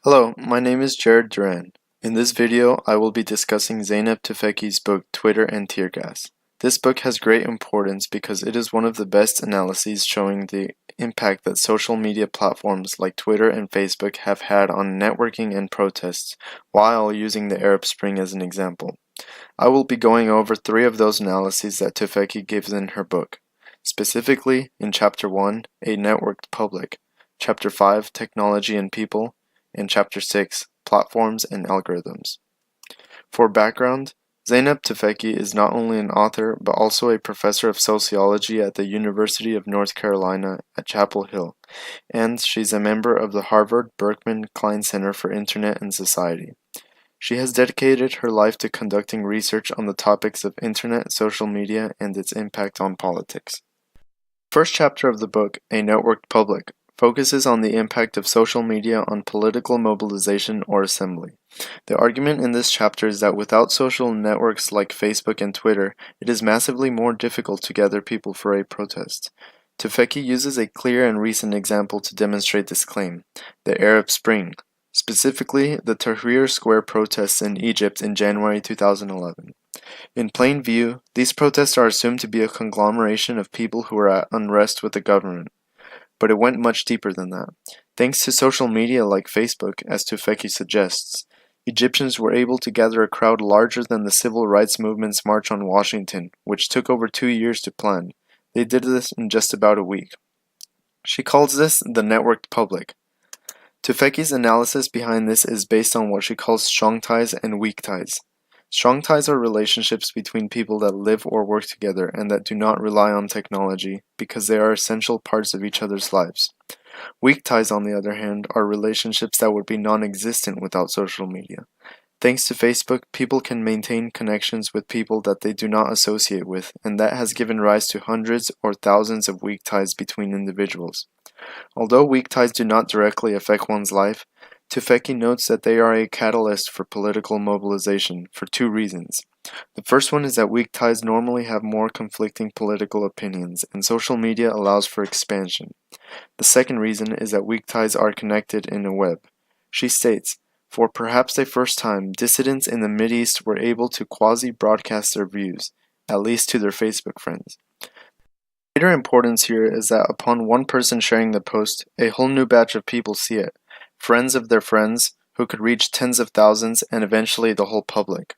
Hello, my name is Jared Duran. In this video, I will be discussing Zeynep Tufekci's book Twitter and Tear Gas. This book has great importance because it is one of the best analyses showing the impact that social media platforms like Twitter and Facebook have had on networking and protests, while using the Arab Spring as an example. I will be going over three of those analyses that Tufekci gives in her book, specifically in Chapter 1, A Networked Public, Chapter 5, Technology and People, and Chapter 6, Platforms and Algorithms. For background, Zeynep Tufekci is not only an author but also a professor of sociology at the University of North Carolina at Chapel Hill, and she's a member of the Harvard Berkman Klein Center for Internet and Society. She has dedicated her life to conducting research on the topics of internet, social media, and its impact on politics. The first chapter of the book, A Networked Public, focuses on the impact of social media on political mobilization or assembly. The argument in this chapter is that without social networks like Facebook and Twitter, it is massively more difficult to gather people for a protest. Tufekci uses a clear and recent example to demonstrate this claim, the Arab Spring, specifically the Tahrir Square protests in Egypt in January 2011. In plain view, these protests are assumed to be a conglomeration of people who are at unrest with the government. But it went much deeper than that. Thanks to social media like Facebook, as Tufekci suggests, Egyptians were able to gather a crowd larger than the civil rights movement's March on Washington, which took over 2 years to plan. They did this in just about a week. She calls this the networked public. Tufekci's analysis behind this is based on what she calls strong ties and weak ties. Strong ties are relationships between people that live or work together and that do not rely on technology because they are essential parts of each other's lives. Weak ties, on the other hand, are relationships that would be non-existent without social media. Thanks to Facebook, people can maintain connections with people that they do not associate with, and that has given rise to hundreds or thousands of weak ties between individuals. Although weak ties do not directly affect one's life, Tufekci notes that they are a catalyst for political mobilization for two reasons. The first one is that weak ties normally have more conflicting political opinions, and social media allows for expansion. The second reason is that weak ties are connected in a web. She states, for perhaps the first time, dissidents in the Mideast were able to quasi-broadcast their views, at least to their Facebook friends. The greater importance here is that upon one person sharing the post, a whole new batch of people see it, friends of their friends, who could reach tens of thousands and eventually the whole public.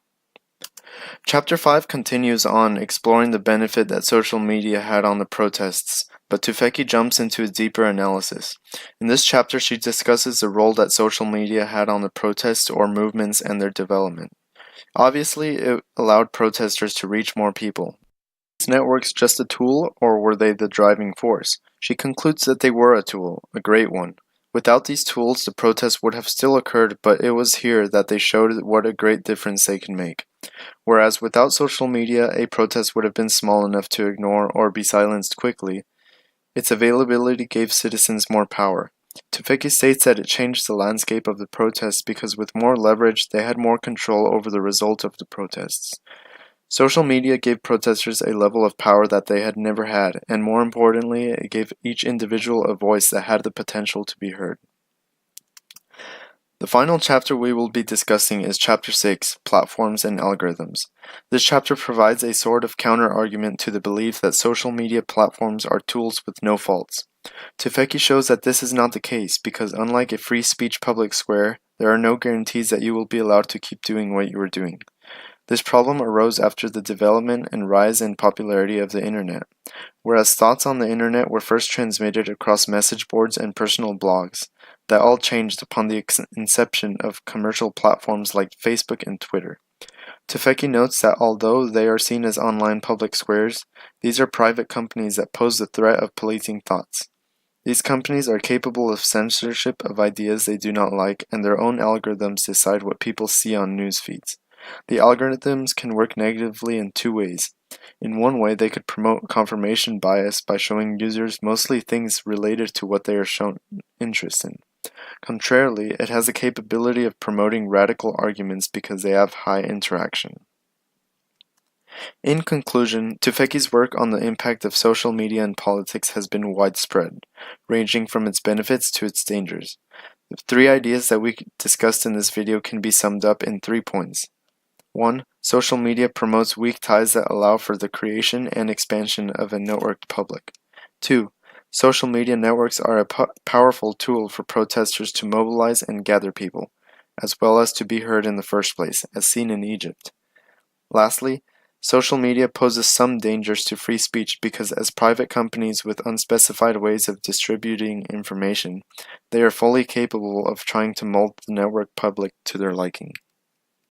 Chapter 5 continues on exploring the benefit that social media had on the protests, but Tufekci jumps into a deeper analysis. In this chapter, she discusses the role that social media had on the protests or movements and their development. Obviously, it allowed protesters to reach more people. Were these networks just a tool, or were they the driving force? She concludes that they were a tool, a great one. Without these tools, the protests would have still occurred, but it was here that they showed what a great difference they can make. Whereas without social media, a protest would have been small enough to ignore or be silenced quickly, its availability gave citizens more power. Tufekci states that it changed the landscape of the protests because with more leverage, they had more control over the result of the protests. Social media gave protesters a level of power that they had never had, and more importantly, it gave each individual a voice that had the potential to be heard. The final chapter we will be discussing is Chapter 6, Platforms and Algorithms. This chapter provides a sort of counter-argument to the belief that social media platforms are tools with no faults. Tufekci shows that this is not the case because unlike a free speech public square, there are no guarantees that you will be allowed to keep doing what you are doing. This problem arose after the development and rise in popularity of the internet. Whereas thoughts on the internet were first transmitted across message boards and personal blogs, that all changed upon the inception of commercial platforms like Facebook and Twitter. Tufekci notes that although they are seen as online public squares, these are private companies that pose the threat of policing thoughts. These companies are capable of censorship of ideas they do not like, and their own algorithms decide what people see on news feeds. The algorithms can work negatively in two ways. In one way, they could promote confirmation bias by showing users mostly things related to what they are shown interest in. Contrarily, it has the capability of promoting radical arguments because they have high interaction. In conclusion, Tufekci's work on the impact of social media and politics has been widespread, ranging from its benefits to its dangers. The three ideas that we discussed in this video can be summed up in 3 points. 1. Social media promotes weak ties that allow for the creation and expansion of a networked public. 2. Social media networks are a powerful tool for protesters to mobilize and gather people, as well as to be heard in the first place, as seen in Egypt. Lastly, social media poses some dangers to free speech because as private companies with unspecified ways of distributing information, they are fully capable of trying to mold the network public to their liking.